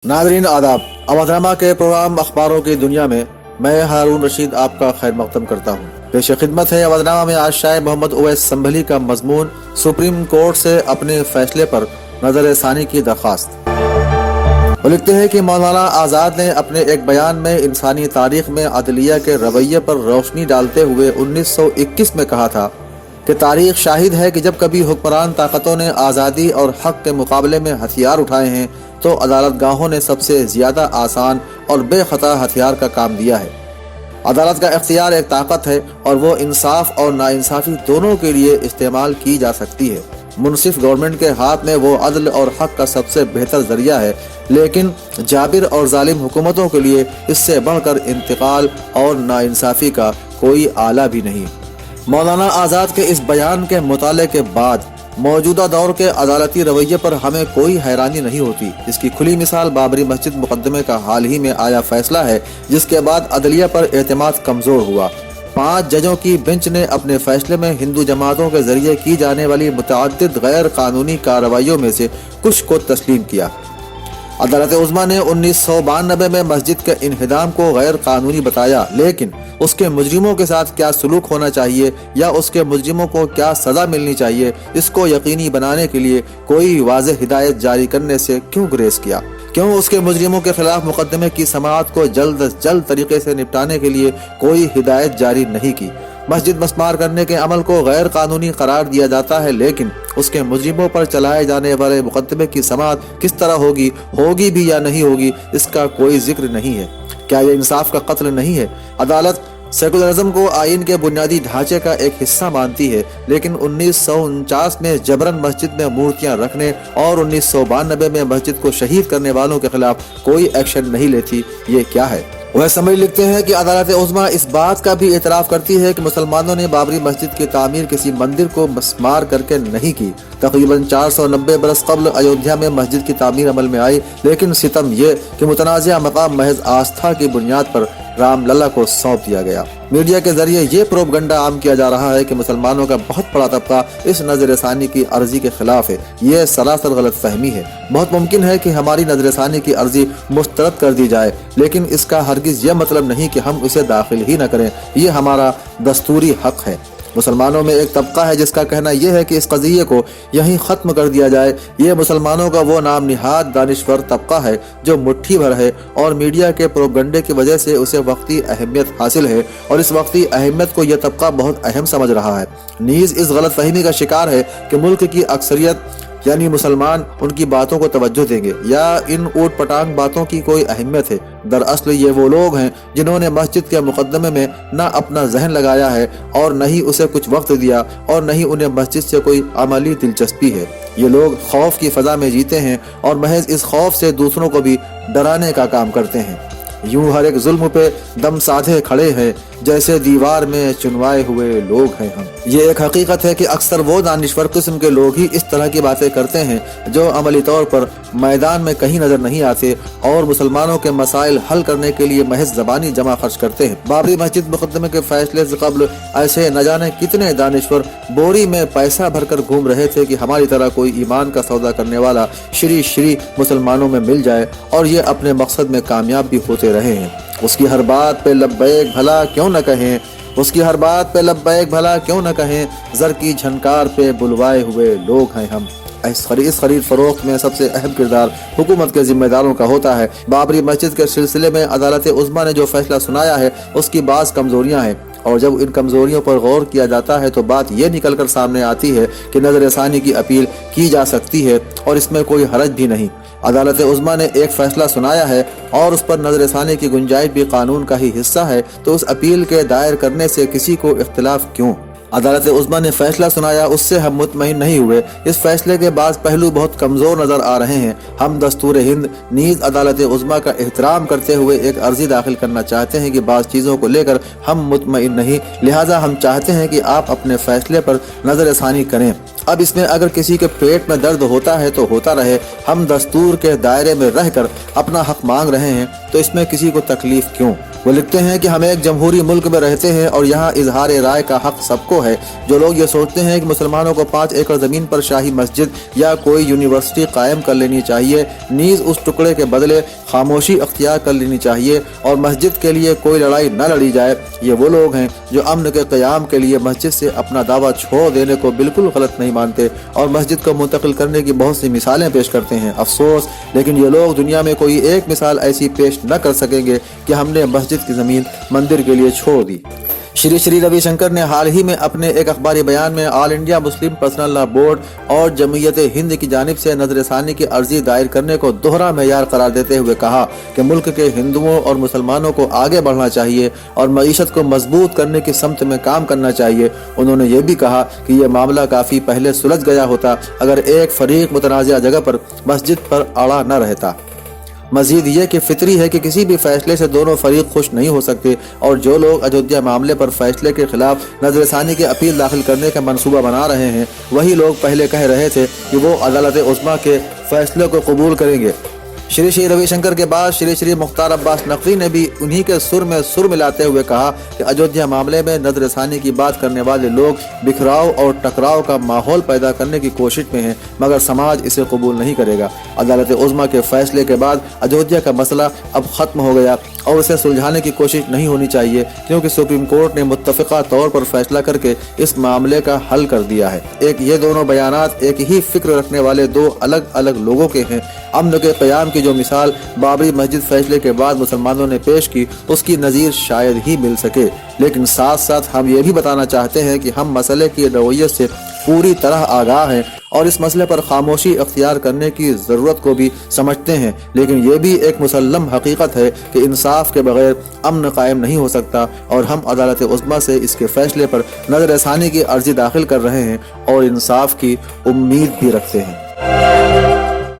Nadreen आदाब। अवधनामा के programme अखबारों की दुनिया में मैं हारून रशीद आपका खैर मकदम करता हूँ। पेश खिदमत है अवधनामा में आज शाह मोहम्मद उवैस संभली का मजमून, सुप्रीम कोर्ट से अपने फैसले पर नजर सानी की दरख्वास्त। वो लिखते हैं कि मौलाना आज़ाद ने अपने एक बयान में इंसानी तारीख में अदलिया के रवैये पर रोशनी डालते हुए 1921 में कहा था कि तारीख शाहिद है कि जब कभी हुक्मरान ताकतों ने आज़ादी और हक के मुकाबले में हथियार उठाए हैं तो अदालत गाहों ने सबसे ज़्यादा आसान और बेखता हथियार का काम दिया है। अदालत का इख्तियार एक ताकत है और वो इंसाफ और नाइंसाफ़ी दोनों के लिए इस्तेमाल की जा सकती है। मुनसिफ गवर्नमेंट के हाथ में वो अदल और हक का सबसे बेहतर जरिया है, लेकिन जाबिर और जालिम हुकूमतों के लिए इससे बढ़कर इंतकाल और नाइंसाफ़ी का कोई आला भी नहीं। मौलाना आज़ाद के इस बयान के मुताले के बाद मौजूदा दौर के अदालती रवैये पर हमें कोई हैरानी नहीं होती। इसकी खुली मिसाल बाबरी मस्जिद मुकदमे का हाल ही में आया फैसला है, जिसके बाद अदलिया पर एतमाद कमज़ोर हुआ। 5 जजों की बेंच ने अपने फैसले में हिंदू जमातों के जरिए की जाने वाली मुतअद्दिद गैर कानूनी कार्रवाइयों में से कुछ को तस्लीम किया। अदालत उज़्मा ने 1992 में मस्जिद के इन्हिदाम को गैर कानूनी बताया, लेकिन उसके मुजरिमों के साथ क्या सलूक होना चाहिए या उसके मुजरिमों को क्या सज़ा मिलनी चाहिए, इसको यकीनी बनाने के लिए कोई वाज़ेह हिदायत जारी करने से क्यों गुरेज किया? क्यों उसके मुजरिमों के खिलाफ मुकदमे की समाअत को जल्द अज जल्द तरीके से निपटाने के लिए कोई हिदायत जारी नहीं की? मस्जिद मस्मार करने के अमल को गैर कानूनी करार दिया जाता है, लेकिन उसके मुजरिमों पर चलाए जाने वाले मुकदमे की समाअत किस तरह होगी भी या नहीं होगी, इसका कोई जिक्र नहीं है। क्या यह इंसाफ का कत्ल नहीं है? अदालत सेकुलरिज्म को आइन के बुनियादी ढांचे का एक हिस्सा मानती है, लेकिन 1949 में जबरन मस्जिद में मूर्तियां रखने और 1992 में मस्जिद को शहीद करने वालों के खिलाफ कोई एक्शन नहीं लेती। ये क्या है? वह समझ लिखते हैं कि अदालत उज़्मा इस बात का भी एतराफ़ करती है कि मुसलमानों ने बाबरी मस्जिद की तामीर किसी मंदिर को मस्मार करके नहीं की। तकरीबन 490 बरस कब्ल अयोध्या में मस्जिद की तामीर अमल में आई, लेकिन सितम ये कि मुतनाज़िया मकाम महज आस्था की बुनियाद पर राम लल्ला को सौंप दिया गया। मीडिया के जरिए ये प्रोपगंडा आम किया जा रहा है कि मुसलमानों का बहुत बड़ा तबका इस नजरसानी की अर्जी के खिलाफ है। ये सरासर गलत फहमी है। बहुत मुमकिन है कि हमारी नजरसानी की अर्जी मुस्तरद कर दी जाए, लेकिन इसका हरगिज यह मतलब नहीं कि हम इसे दाखिल ही न करें। ये हमारा दस्तूरी हक है। मुसलमानों में एक तबका है जिसका कहना यह है कि इस कज़िये को यहीं ख़त्म कर दिया जाए। ये मुसलमानों का वो नाम निहाद दानिश्वर तबका है जो मुट्ठी भर है और मीडिया के प्रोपगंडे की वजह से उसे वक्ती अहमियत हासिल है, और इस वक्ती अहमियत को यह तबका बहुत अहम समझ रहा है। नीज़ इस गलत फहमी का शिकार है कि मुल्क की अक्सरियत यानी मुसलमान उनकी बातों को तवज्जो देंगे या इन ऊट पटांग बातों की कोई अहमियत है। दरअसल ये वो लोग हैं जिन्होंने मस्जिद के मुकदमे में न अपना जहन लगाया है और न ही उसे कुछ वक्त दिया और न ही उन्हें मस्जिद से कोई अमली दिलचस्पी है। ये लोग खौफ की फ़ज़ा में जीते हैं और महज इस खौफ से दूसरों को भी डराने का काम करते हैं। यूं हर एक जुल्म पे दम साधे खड़े हैं, जैसे दीवार में चुनवाए हुए लोग हैं हम। ये एक हकीकत है कि अक्सर वो दानिश्वर किस्म के लोग ही इस तरह की बातें करते हैं जो अमली तौर पर मैदान में कहीं नजर नहीं आते और मुसलमानों के मसाइल हल करने के लिए महज ज़बानी जमा खर्च करते हैं। बाबरी मस्जिद मुकदमे के फैसले से कब्ल ऐसे न जाने कितने दानिश्वर बोरी में पैसा भरकर घूम रहे थे कि हमारी तरह कोई ईमान का सौदा करने वाला श्री मुसलमानों में मिल जाए, और ये अपने मकसद में कामयाब भी होते रहे हैं। उसकी हर बात पे लब्बैक भला क्यों न कहें, उसकी हर बात पे लब्बैक भला क्यों न कहें, ज़र की झनकार पे बुलवाए हुए लोग हैं हम। इस खरीद फरोख्त में सबसे अहम किरदार हुकूमत के जिम्मेदारों का होता है। बाबरी मस्जिद के सिलसिले में अदालत उज़्मा ने जो फैसला सुनाया है उसकी बाज़ कमज़ोरियाँ हैं, और जब इन कमज़ोरियों पर गौर किया जाता है तो बात यह निकल कर सामने आती है कि नज़रसानी की अपील की जा सकती है और इसमें कोई हरज भी नहीं। अदालत उज़्मा ने एक फैसला सुनाया है और उस पर नज़रसानी की गुंजाइश भी कानून का ही हिस्सा है, तो उस अपील के दायर करने से किसी को इख्तिलाफ क्यों? अदालत उज़्मा ने फैसला सुनाया, उससे हम मुतमईन नहीं हुए। इस फैसले के बाद पहलू बहुत कमज़ोर नज़र आ रहे हैं। हम दस्तूर हिंद नीज़ अदालत उज़्मा का एहतराम करते हुए एक अर्जी दाखिल करना चाहते हैं कि बाज़ चीज़ों को लेकर हम मुतमईन नहीं, लिहाजा हम चाहते हैं कि आप अपने फैसले पर नज़रसानी करें। अब इसमें अगर किसी के पेट में दर्द होता है तो होता रहे, हम दस्तूर के दायरे में रहकर अपना हक मांग रहे हैं तो इसमें किसी को तकलीफ क्यों। वो लिखते हैं कि हम एक जमहूरी मुल्क में रहते हैं और यहाँ इजहार राय का हक सबको है। जो लोग ये सोचते हैं कि मुसलमानों को 5 एकड़ ज़मीन पर शाही मस्जिद या कोई यूनिवर्सिटी कायम कर लेनी चाहिए, नीज़ उस टुकड़े के बदले खामोशी अख्तियार कर लेनी चाहिए और मस्जिद के लिए कोई लड़ाई न लड़ी जाए, ये वो लोग हैं जो अमन के क़याम के लिए मस्जिद से अपना दावा छोड़ देने को बिल्कुल गलत नहीं मानते और मस्जिद को मुंतकिल करने की बहुत सी मिसालें पेश करते हैं। अफसोस, लेकिन ये लोग दुनिया में कोई एक मिसाल ऐसी पेश न कर सकेंगे कि हमने मस्जिद की ज़मीन मंदिर के लिए छोड़ दी। श्री रविशंकर ने हाल ही में अपने एक अखबारी बयान में all India Muslim personal law board और जमयत हिंद की जानिब से नजरसानी की अर्जी दायर करने को दोहरा मेयार करार देते हुए कहा कि मुल्क के हिंदुओं और मुसलमानों को आगे बढ़ना चाहिए और मईशत को मजबूत करने की समत में काम करना चाहिए। उन्होंने ये भी कहा कि यह मामला काफ़ी पहले सुलझ गया होता अगर एक फरीक मुतनाज़ा जगह पर मस्जिद पर अड़ा न रहता। मजीद ये कि फितरी है कि किसी भी फैसले से दोनों फरीक खुश नहीं हो सकते और जो लोग अयोध्या मामले पर फैसले के खिलाफ नजरसानी की अपील दाखिल करने का मंसूबा बना रहे हैं, वही लोग पहले कह रहे थे कि वो अदालत उज़्मा के फैसले को कबूल करेंगे। श्री रविशंकर के बाद श्री मुख्तार अब्बास नकवी ने भी उन्हीं के सुर में सुर मिलाते हुए कहा कि अयोध्या मामले में नजरसानी की बात करने वाले लोग बिखराव और टकराव का माहौल पैदा करने की कोशिश में हैं, मगर समाज इसे कबूल नहीं करेगा। अदालत उज़्मा के फैसले के बाद अयोध्या का मसला अब ख़त्म हो गया और उसे सुलझाने की कोशिश नहीं होनी चाहिए, क्योंकि सुप्रीम कोर्ट ने मुत्तफ़िक़ा तौर पर फैसला करके इस मामले का हल कर दिया है। ये दोनों बयानात एक ही फिक्र रखने वाले दो अलग अलग लोगों के हैं। अमन के क़याम की जो मिसाल बाबरी मस्जिद फैसले के बाद मुसलमानों ने पेश की, उसकी नज़ीर शायद ही मिल सके। लेकिन साथ साथ हम ये भी बताना चाहते हैं कि हम मसले की रवैयत से पूरी तरह आगाह हैं और इस मसले पर खामोशी अख्तियार करने की ज़रूरत को भी समझते हैं। लेकिन ये भी एक मुसल्लम हकीकत है कि इंसाफ के बगैर अमन कायम नहीं हो सकता और हम अदालत उज़्मा से इसके फैसले पर नज़रसानी की अर्जी दाखिल कर रहे हैं और इंसाफ की उम्मीद भी रखते हैं।